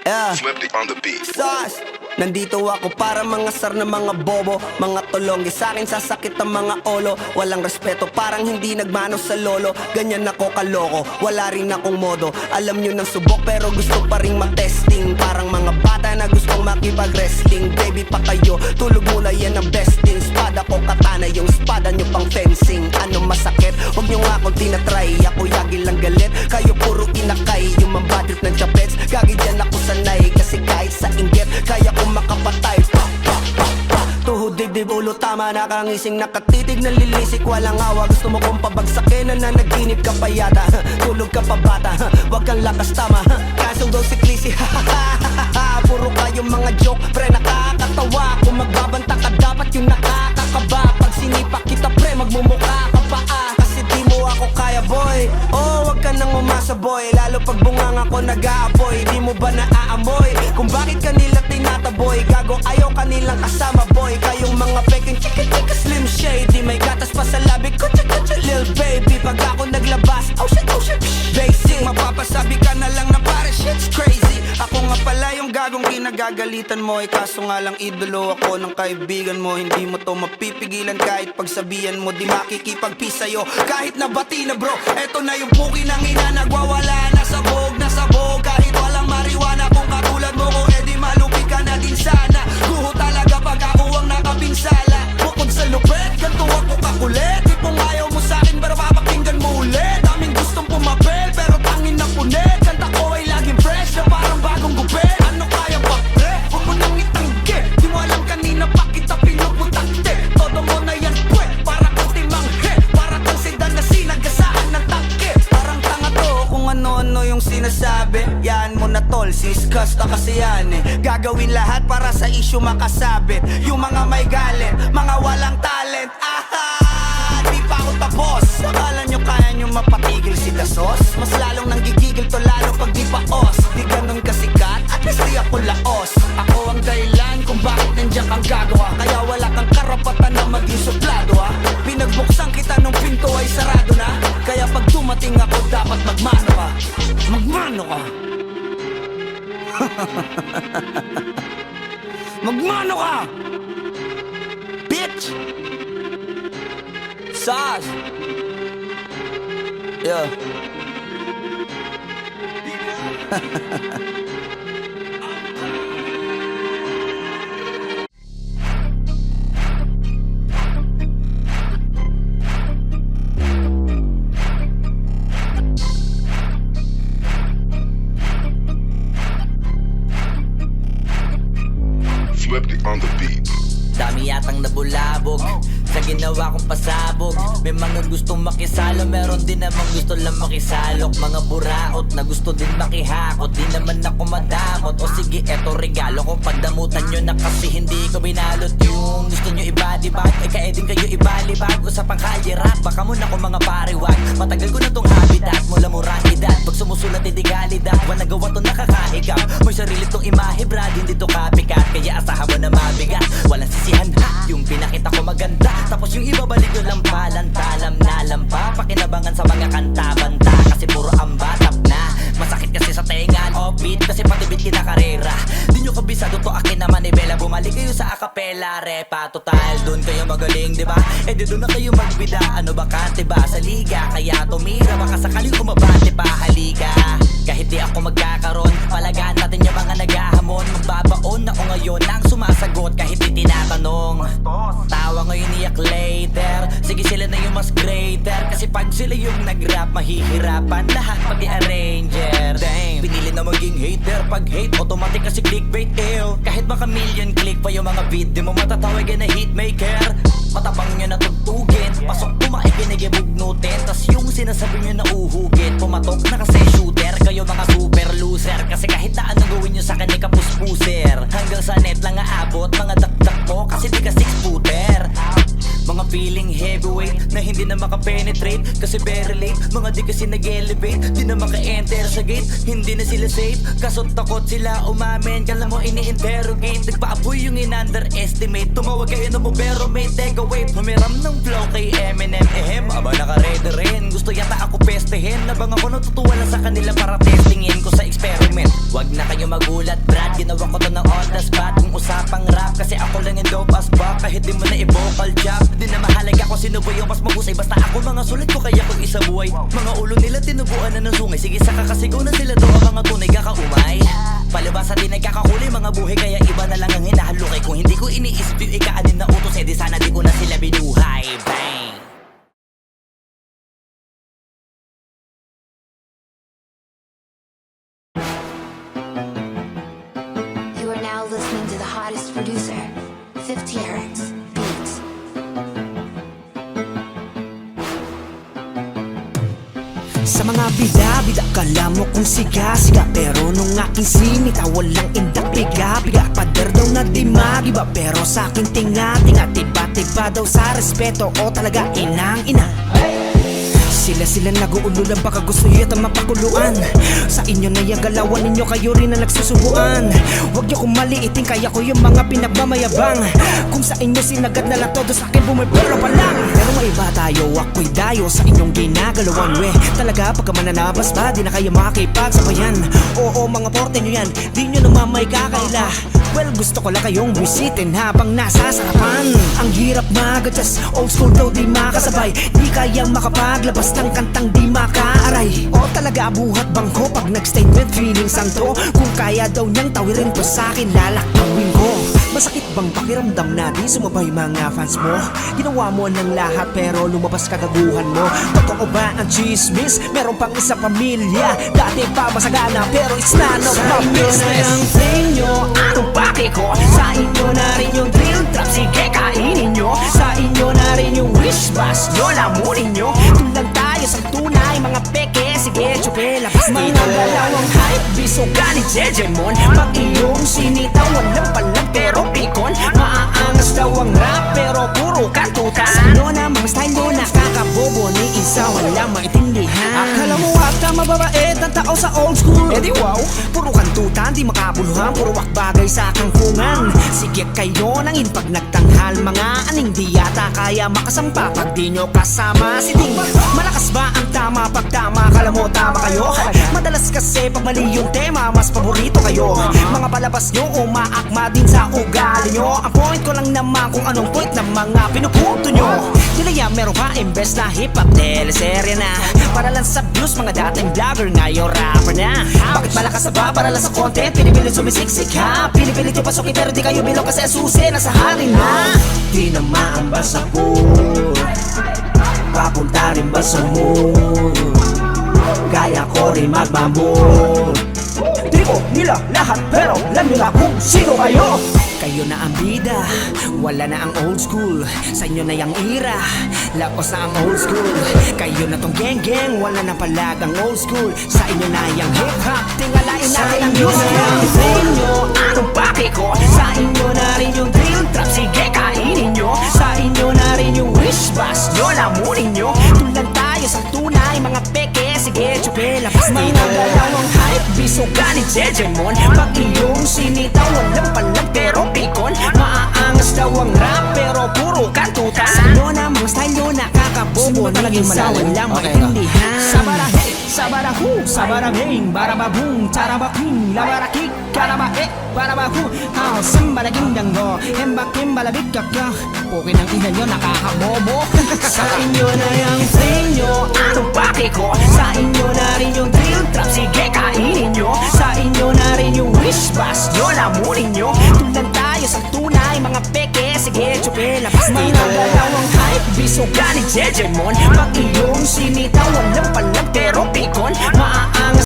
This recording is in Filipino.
Swifty on the beat. Sauce. Nandito ako para mga sar na mga bobo, mga tulonggi. Sa'kin sasakit ang mga olo. Walang respeto, parang hindi nagmano sa lolo. Ganyan ako kaloko, wala rin akong modo. Alam nyo ng subok pero gusto pa rin matesting. Parang mga bata na gustong makipag-wrestling. Baby pa kayo, tulog muna yan ang besting. Spada ko katana, yung spada nyo pang fencing. Ano masakit? Huwag nyo nga akong tinatry. Ako yagi lang galit, kayo puro inakay. Yung mambadrip ng chapets, gagi dyan ako sanay. Kasi kahit sa inggit, kaya ko makapatay. Tuhod, dibdib, ulo, tama. Nakangising, nakatitig, nalilisik. Walang awa, gusto mo kong pabagsakin. Nananaginip ka pa yata. Tulog ka pa bata, wag kang lakas tama. Kasong daw si Clissy. Puro kayong mga joke, pre nakakatawa. Kung magbabanta ka dapat yung nakakakaba. Pag sinipa kita pre, magmumukha ka pa kasi di mo ako kaya boy. Oh, wag ka nang umasa boy. Lalo pag bungang ako nag-aapoy. Di mo ba naaamoy kung bakit kanila tinataboy? Gago ayaw kanilang kasama boy. Kayong mga peking chika-chika slim shady. May gatas pa sa labi ko, chika-chika lil baby. Pag ako naglabas, oh shit, basic. Mapapasabi ka na lang na pare shit's crazy. Ako nga pala yung gagong kinagagalitan mo. Kaso nga lang idolo ako ng kaibigan mo. Hindi mo to mapipigilan kahit pagsabihan mo. Di makikipagpis sa'yo kahit nabati na bro. Eto na yung puki ng ina, nagwawala na sabog. Kahit walang marijuana, kung katulad mo ko edi malupi ka na din sana. Guho talaga pag ako ang nakapinsala. Bukod sa lupet, ganito ako kakulit. Tipong ayaw mo sa'kin pero papakinggan mo ulit. Daming gustong pumapel pero tangin na punit. Kanta ko ay laging fresh na parang bagong gupit. Ano kaya ba pre? Huwag mo nang itanggi. Di mo alam kanina pa kita pinuputakte. Todo mo na yan pwe, para kang timanghe. Para kang sedan na sinagasaan ng tangke. Parang tanga to kung ano-ano yung sinasabi. Yan mo na tol, siskas na kasi yan Gagawin lahat para sa issue makasabit. Yung mga may galit, mga walang talent. Di pa ako tapos. Akala nyo kaya nyo mapatigil si Dasos? Mas lalong nanggigigil to lalo pag di pa os. Di ganun kasikat, at least di ako laos. Ako ang dahilan kung bakit nandiyan kang gagawa. Kaya wala kang karapatan na maging suplado Pinagbuksan kita nung pinto ay sarado na. Kaya pag dumating ako dapat magmano ka. Magmano ka. Magmano ka, bitch. Sauce. Yeah. Swifty on the beat. Dami yatang nabulabog sa ginawa kong pasabog. May mga gustong makisalo, meron din namang gusto lang makisalok. Mga buraot na gusto din makihakot. Di naman ako madamot. O sige, eto regalo ko. Pagdamutan nyo na kasi hindi ko binalot. Yung gusto nyo ibadibag, ay kaya din kayo ibalibag. Usapang kalye rap, baka muna ko mga pariwag. Matagal ko na tong habitat, mula murang edad. Pag sumusulat hindi galidad, walang gawa to nakakahigap. May sarili tong imahe brad, hindi to copycat. Kaya asahan mo na mabigat, walang sisihan ha. Yung pinakita ko maganda, tapos yung iba balik nyo lang palantalam na lampa. Pakinabangan sa mga kanta-banta, kasi puro ambatap na. Masakit kasi sa tengan, offbeat, kasi patibit kinakarera. Di nyo kabisado to akin naman Bella. Bumalik kayo sa acapella, repa. Total, dun kayo magaling, diba? Eh di dun na kayo magbida, ano bakante ba sa liga? Kaya tumira, baka sakaling umabante pa, halika. Kahit di ako magkakaroon, palagaan natin yung mga naghahamon. Magbabaon ako ngayon ang sumasagot kahit di tinatanong. Tawa ngayon iyak later, sige sila na yung mas greater. Kasi pag sila yung nag-rap, mahihirapan lahat pati arranger. Damn, pinili na maging hater. Pag hate, automatic kasi clickbait ew. Kahit baka million click pa yung mga beat, di mo matatawagin na hitmaker. Matabang nyo na tugtugin, pasok kumain kinigibugnutin. Tas yung sinasabi nyo na uhugin, pumatok na kasi shooter. Kayo mga super loser, kasi kahit na anong gawin nyo sa akin ay kapuspuser. Hanggang sa net lang aabot, mga dakdak mo, kasi di ka 6-footer. Mga feeling heavyweight na hindi na makapenetrate, kasi very late. Mga di kasi nag-elevate, di na maka-enter sa gate. Hindi na sila safe, kaso takot sila umamin. Kala mo ini-interrogate, nagpaapoy yung in-underestimate. Tumawag kayo na mo pero may take away. Humiram ng flow kay Eminem. Aba naka-ready rin, gusto yata ako pestehin. Nabang ako natutuwa lang sa kanila para testingin ko sa experiment. Wag na kayo kayo magulat Brad, ginawa ko to ng on the spot Kung usapang rap, kasi ako lang yung dope as fuck Kahit di mo na i-vocal chop Di na mahalaga kung sino ba yung mas mahusay Basta ako mga sulit ko kaya pag isa buhay Mga ulo nila tinubuan na ng sungay Sige saka kasi na sila to ang mga tunay kakaumay Palibasa din ay kakahuli mga buhay Kaya iba na lang ang hinahalukay Kung hindi ko iniisip yung ikaanin na utos Eh di sana di ko na sila binuhay Bang! You are now listening to the hottest producer, 50Hertz Beats. Sa mga bida-bida kala mo kung siga-siga Pero nung aking sinita walang indak biga-biga Pader daw na di magiba Pero sa akin tinga-tinga Tiba-tiba daw sa respeto O talaga inang-ina Sila nag-uululan baka gusto yata mapakuluan Sa inyo na yung galawan ninyo kayo rin na nagsusubuan Huwag niyo kong maliitin kaya ko yung mga pinagmamayabang Kung sa inyo sinagad na lang todo sa akin bumipero pa lang Pero may iba tayo ako'y dayo sa inyong ginagalawan We talaga pagka mananabas ba di na kayo makakipagsabayan Oo mga porte nyo yan di nyo naman may kakaila Well gusto ko lang kayong bisitin habang nasa sarapan Ang hirap mag-adjust old school daw di makasabay Di kayang makapaglabas ng kantang di makaaray O talaga buhat bangko pag nag-statement feeling santo Kung kaya daw niyang tawirin to sa'kin lalakawin ko Masakit bang pakiramdam na di sumabay mga fans mo? Ginawa mo ng lahat pero lumabas kagaguhan mo Totoo ba ang chismis? Meron pang isa pamilya Dati pa masagana pero it's none of my business Sa inyo na yung thing nyo, anong pake ko? Sa inyo na rin yung drill trap, sige kainin nyo Sa inyo na rin yung wish bus nyo, lamunin nyo Tulang tayo sa tunay mga peke Sige chupe, labas dito Mga dalawang hype, biso galit Jejemon Pag iyong sinitaw, walang palang pero pikon Maaangas daw ang rap pero puro kantutan Sa inyo na mga style mo nakakabobo Ni isa walang maintindihan Akala mo ata mababait ang tao sa old school Eh di wow, puro kantutan di makabuluhan Puro wakbagay sa kangkungan Sige kayo nangin pag nagtanghal Mga aning di yata kaya makasampa Pag di nyo kasama si Ding Malakas ba ang tama pag tama? Kala mo tama kayo? Madalas kasi pag mali yung tema mas paborito kayo Mga palabas nyo umaakma din sa ugali nyo Ang point ko lang naman kung anong point ng mga pinupunto nyo Nilaya meron pa imbes na hip-hop teleserye na Para lang sa views mga dating vlogger ngayon rapper na Bakit malakas na ba para lang sa content? Pinipilit sumisiksik ha Pinipilit yung pasukin pero di kayo bilog kasi susi nasa hari na Di na maamba sa pool Papunta rin ba sa mood? Kaya ko rin magbambol Di ko nila lahat pero alam nila kung sino kayo Kayo na ang bida, wala na ang old school Sa inyo na yung era, lapos na ang old school Kayo na tong geng-geng, wala na palagang old school Sa inyo na yung hip-hop, tingalain natin ang news Sa inyo, anong pake ko? Sa inyo na rin yung drill trap, sige kainin nyo Sa inyo na rin yung wish bus nyo, lamunin nyo Tulang tayo sa tunay, mga peke, sige chupe, labas dito Mga dalawang hype, biso galit Jejemon Pag iyong sinitaw, walang palang pero pikon Maaangas daw ang rap pero puro kantutan Sa inyo na mga style nyo nakakabobo Ni isa walang maintindihan Sabarahe, sabarahu, sabarahing Barababung, charabaping Labarakik, karabae, barabahu Sambaraging danggo, embakim balabig kakya Pukin ang ina nyo nakakabobo Sa inyo na yung thing nyo, anong pake ko? Sa inyo na rin yung drill trap, sige kainin nyo Sa inyo na rin yung wish bus nyo, lamunin nyo Tulang tayo sa tunay, mga peke, sige chupe, labas dito Mga dalawang hype, biso galit Jejemon Pag iyong sinitaw, walang palang pero pikon Maaangas